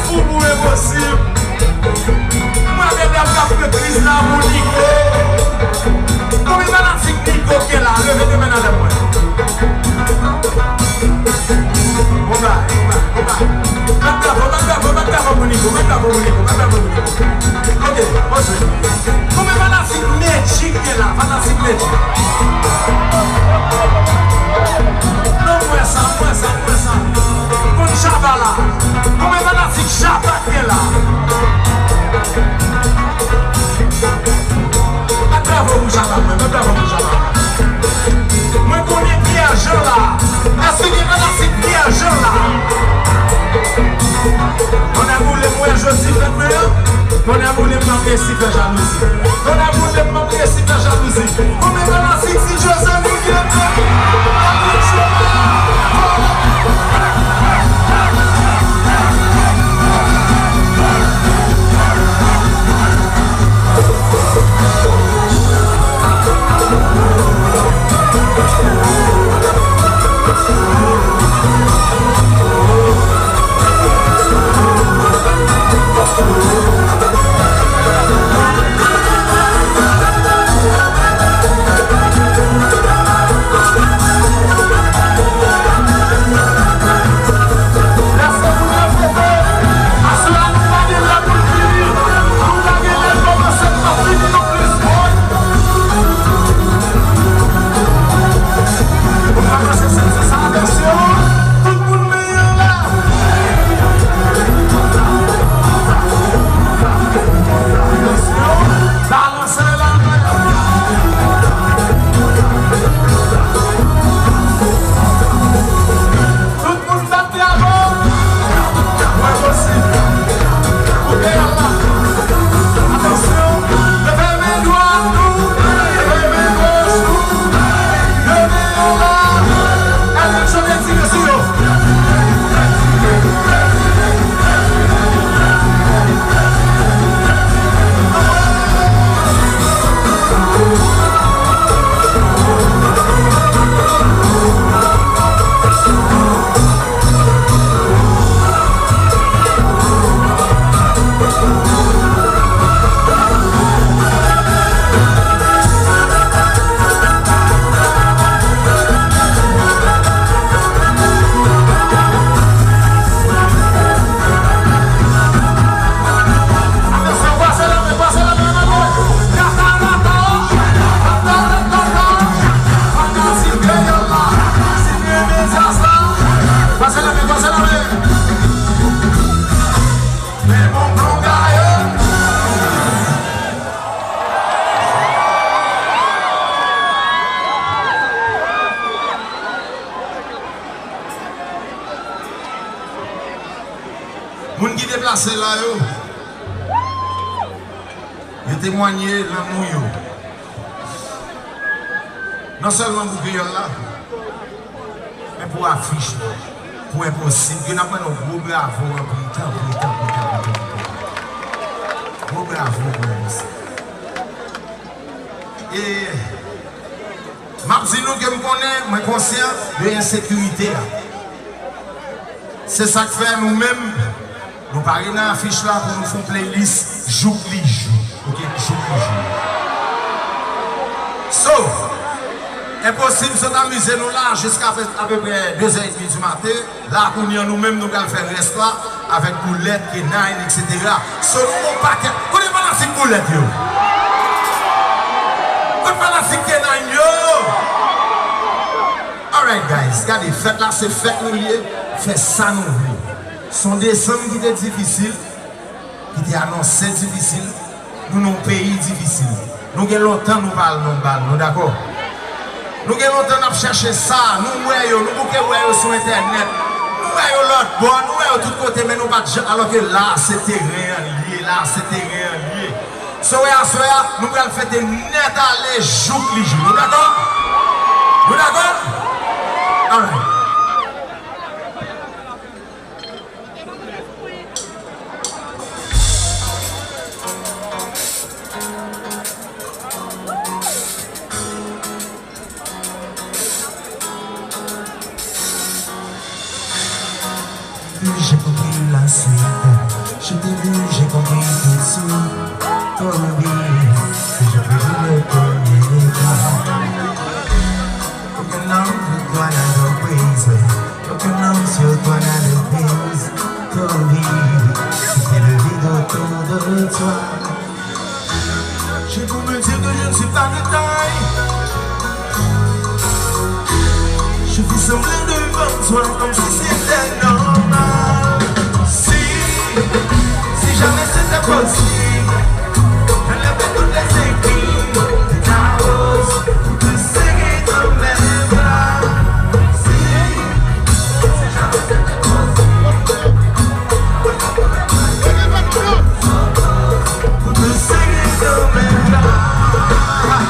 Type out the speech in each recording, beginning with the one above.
Pour impossible. Moi, je vais faire prise là pour Nico. Comme il va la Nico qui est là, levez de main dans moi. On va. Ok, come va la signature qui est là, va la signature. Non, moi ça. Con Chavala. Come va la signature qui est là. Bravo, Chavala. Moi, connais bien Jean là. Est-ce qu'il va la signature Jean là? On a voulu moi Joseph maintenant. On a voulu m'amener si faire jalousie. On a voulu m'amener si faire jalousie. Comment va la si Joseph nous vient Moun qui déplacé là, yo témoigné l'amour yo. Non seulement pour créole là, mais pour affiche, pour impossible. Il y a un gros bravo pour gros bravo pour nous. Et je dis nous que je connais, je suis conscient de l'insécurité. C'est ça que fait nous-mêmes. Nous parlons dans l'affiche là pour nous faire une playlist jour les jours. Ok, jour les jours. So, impossible de s'amuser nous là jusqu'à à peu près 2h30 du matin. Là, pour nous-mêmes, nous allons faire reste là avec Boulette, Kenine, etc. So, nous n'avons pas qu'à. Connaissez pas la cible Boulette, yo? Connaissez pas la cible Kenine, yo? Alright, guys, regardez, faites là, c'est faites nous lier, faites ça nous lier. Son décembre qui était difficile, qui était annoncé difficile, nous avons un pays difficile. Nous avons longtemps nous parlons, d'accord? Nous avons longtemps cherché ça, nous voyons, nous voyons sur internet, nous voyons l'autre bord, nous voyons tout côté, mais nous pas alors que là c'est terrain lié, là c'est terrain lié. Soya, nous allons faire des net aller jour les jours, nous d'accord? Nous d'accord? Alright. J'ai compris la suite. autour de toi. J'ai pour me dire que je ne suis pas de taille. Je fais semblant devant toi comme si c'était normal. Si jamais c'était possible, j'enlèverais toutes les épines de ta rose pour te serrer dans mes bras. Si jamais c'était possible, pour te serrer dans mes bras.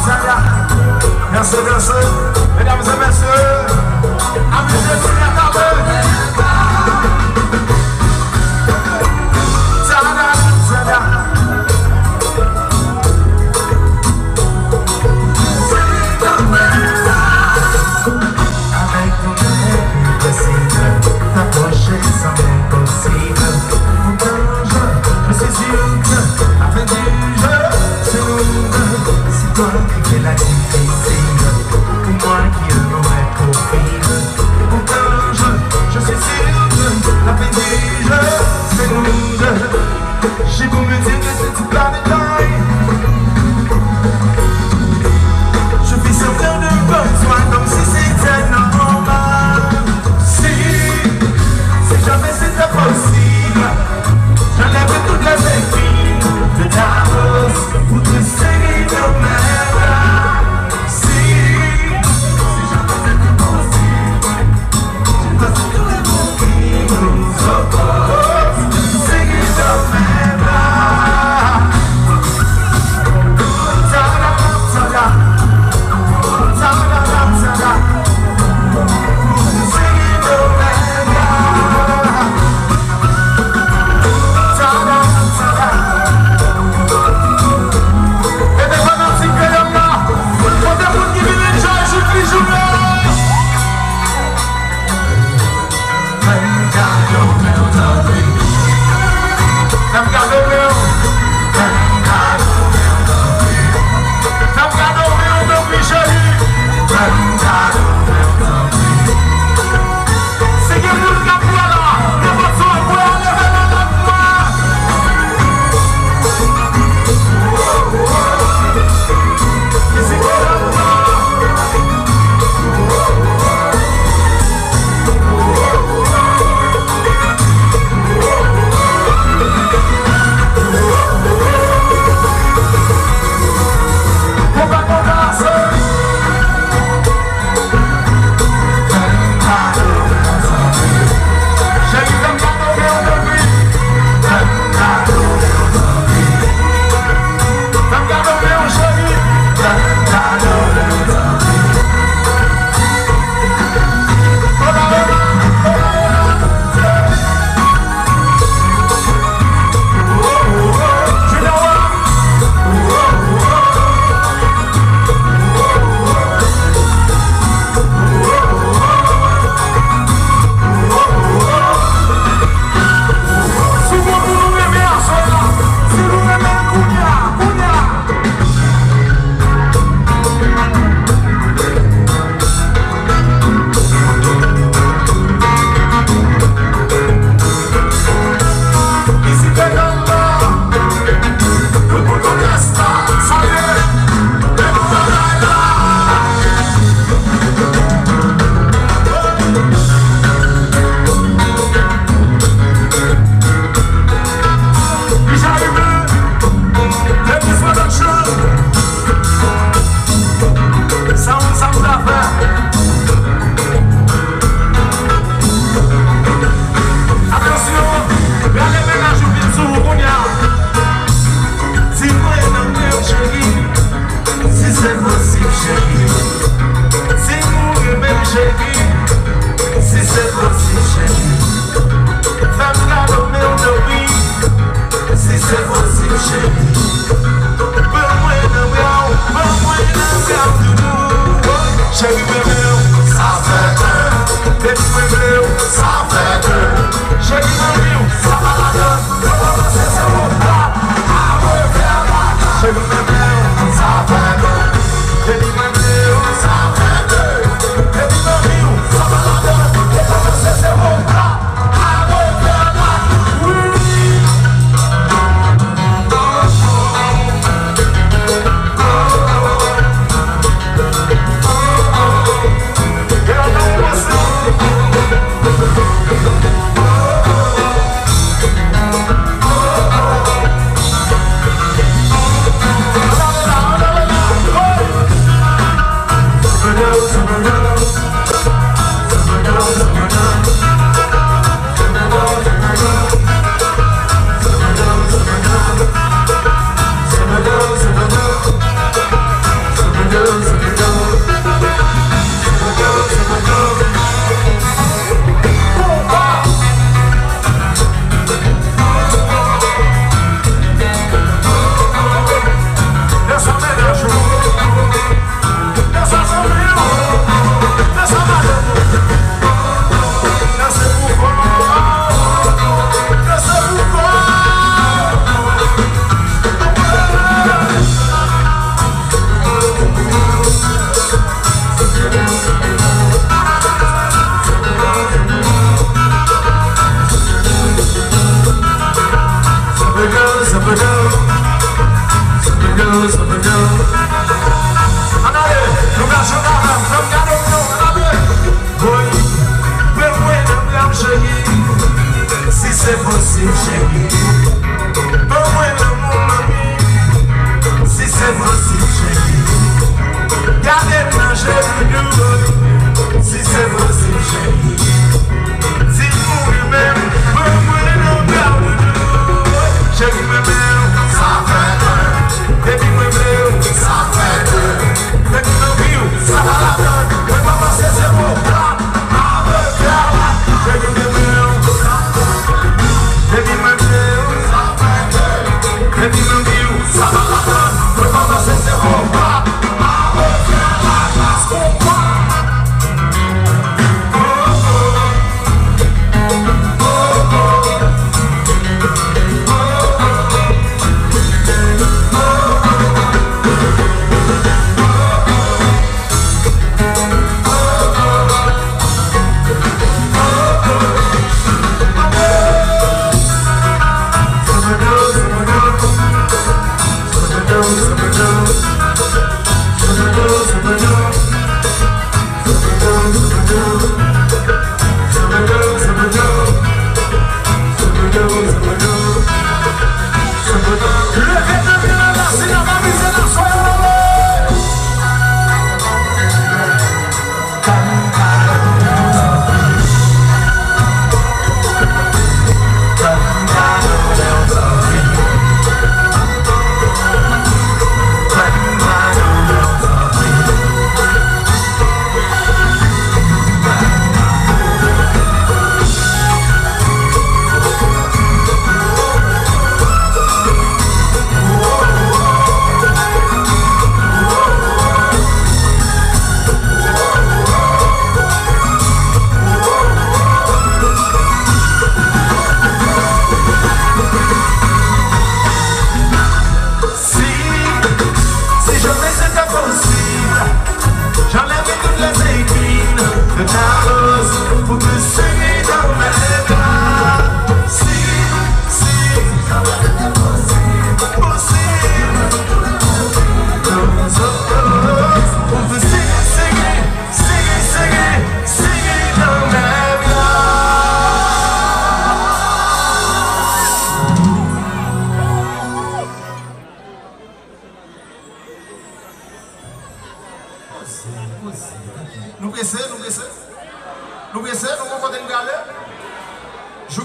Tada, merci, merci, mesdames et messieurs, amusez-vous la table. J'ai beau me dire que c'est pas de taille. Je fais semblant devant toi comme si c'était normal. Si jamais c'était possible, j'enlèverais toutes les épines de ta rose pour te serrer dans mes bras. Si jamais c'était possible, je passe tous les mots qui nous opposent.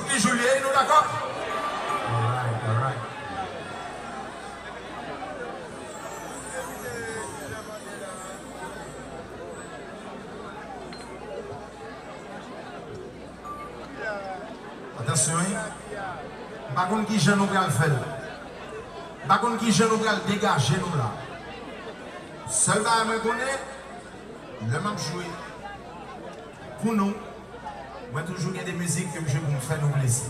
Toutes les juillet, nous d'accord? All right. Attention, par contre, qui je nous le faire? Par contre, qui je nous le dégager nous là? Seul gars me connaît, le même jouer. Pour nous, moi toujours il y a des musiques que je vais me faire nous plaisir.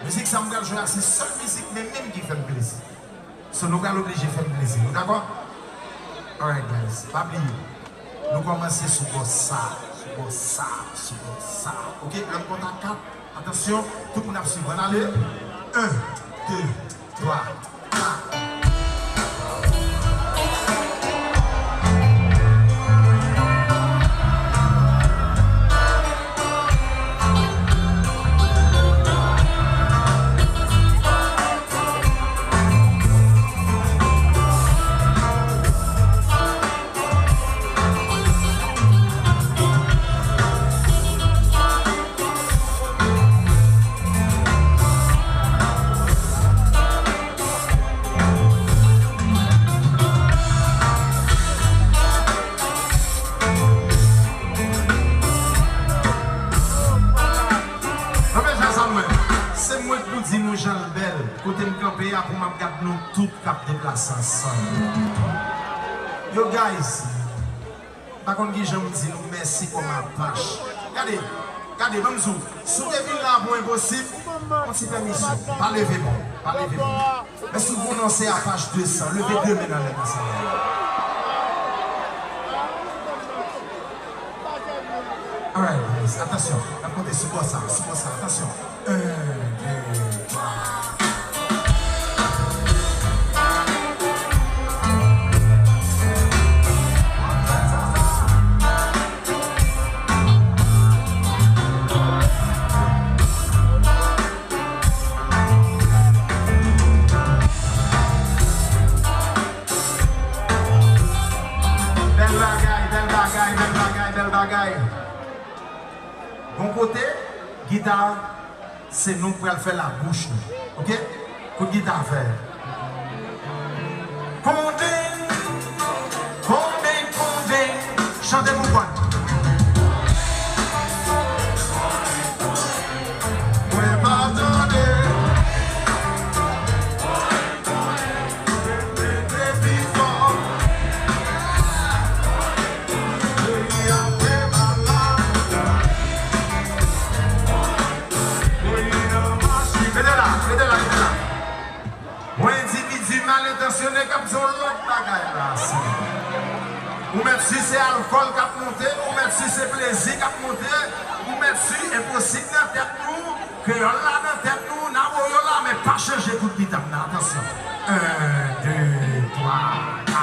Musique ça me va jouer, c'est seule musique mais même qui fait plaisir. So nous allons obliger de faire plaisir. D'accord? Alright guys, pas oublier. Nous commençons sur ça. Ok, on compte à 4. Attention, tout le monde a suivi. On allez. 1, 2, 3, 4. Côté me camper pour me garder nous tout cap déplacer ensemble. Yo guys, par contre qui j'aime dire nous merci pour ma page. Regardez, même si vous devez là pour impossible, on s'y permission. Pas lever bon. Mais si vous annoncez à page 200, levez 2 mains dans les mains. Alright, guys, attention, on va compter sur ça, attention. 1, 2, 3. Belle bagaille. Bon côté, guitare, c'est nous pour faire la bouche. Ok? Pour guitare faire. Condé. Chantez-vous quoi? Comme son l'autre bagaille là. Ou même si c'est alcool qui a monté, ou même si c'est plaisir qui a monté, ou même si c'est impossible dans la tête nous, que là dans la tête nous, n'a là, mais pas changer coup de guitare. Attention. 1, 2, 3, 4.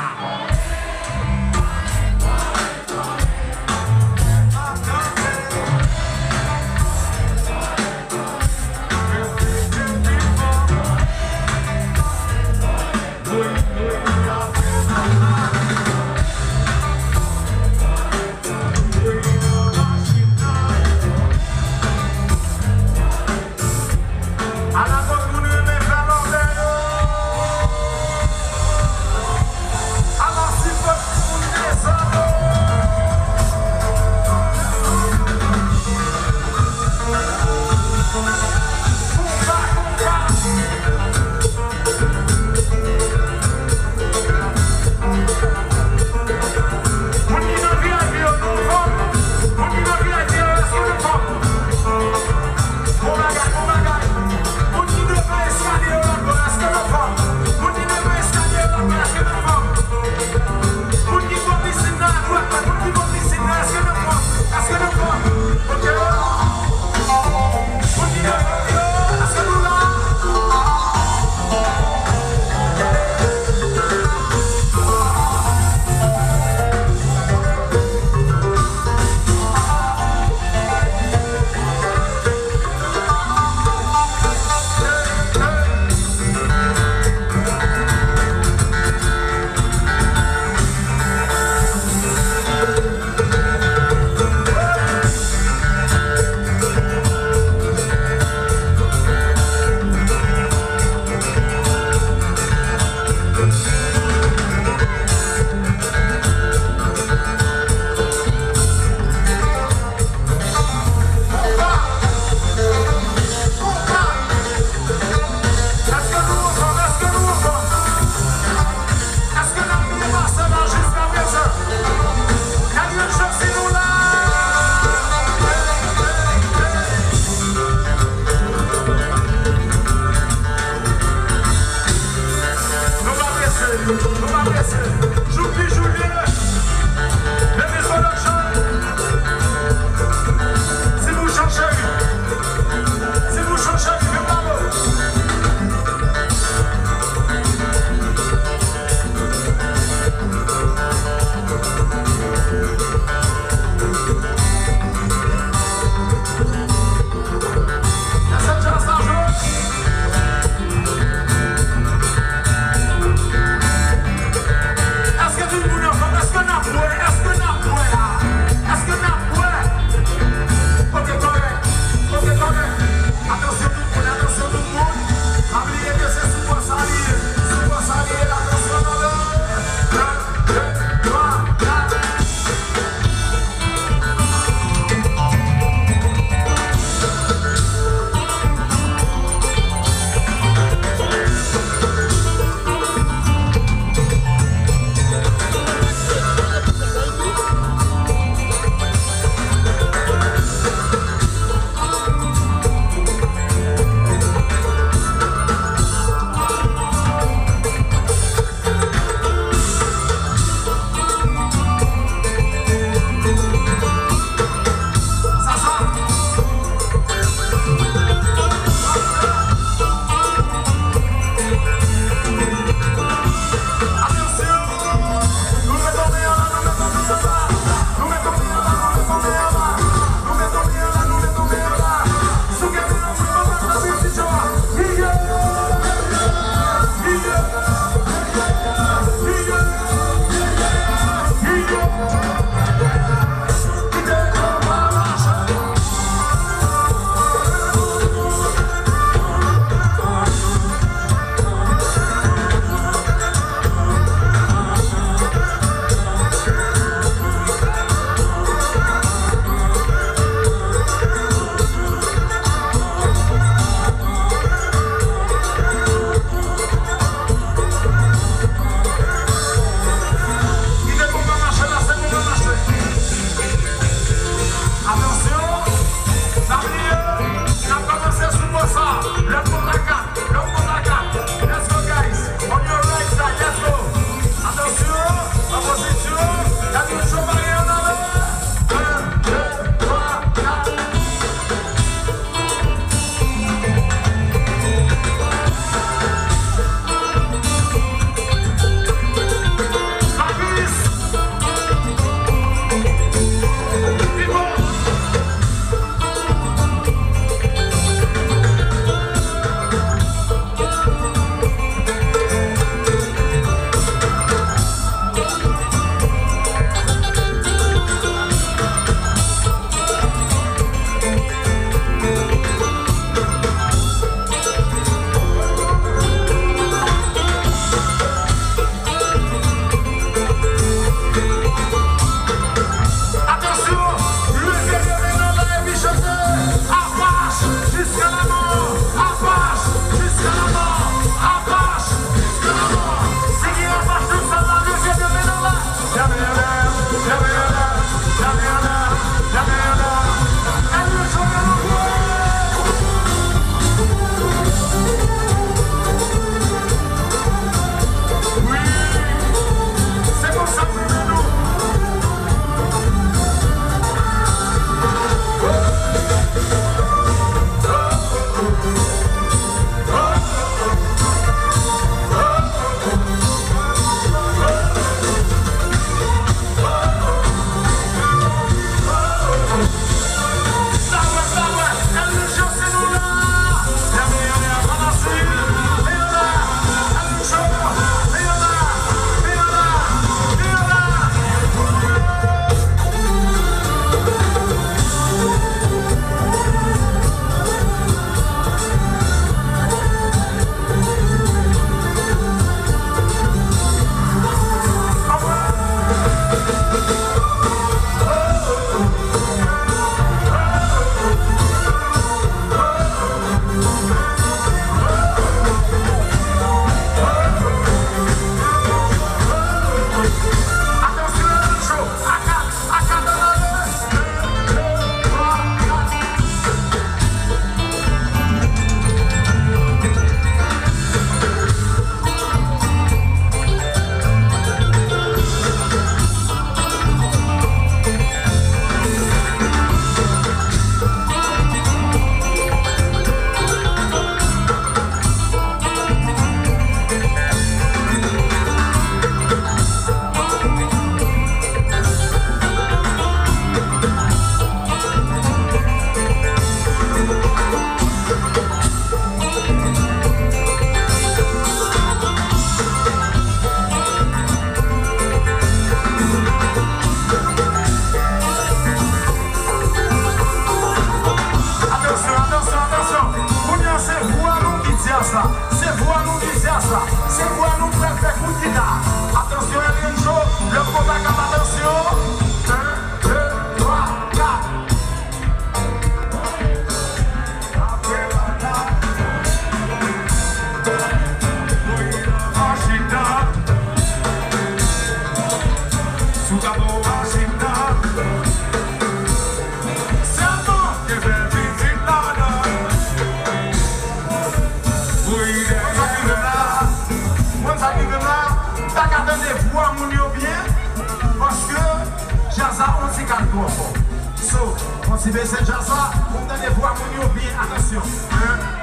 petit calme trop fort. So, on s'y baisse déjà ça, on donne les voix, on y bien, attention. 1,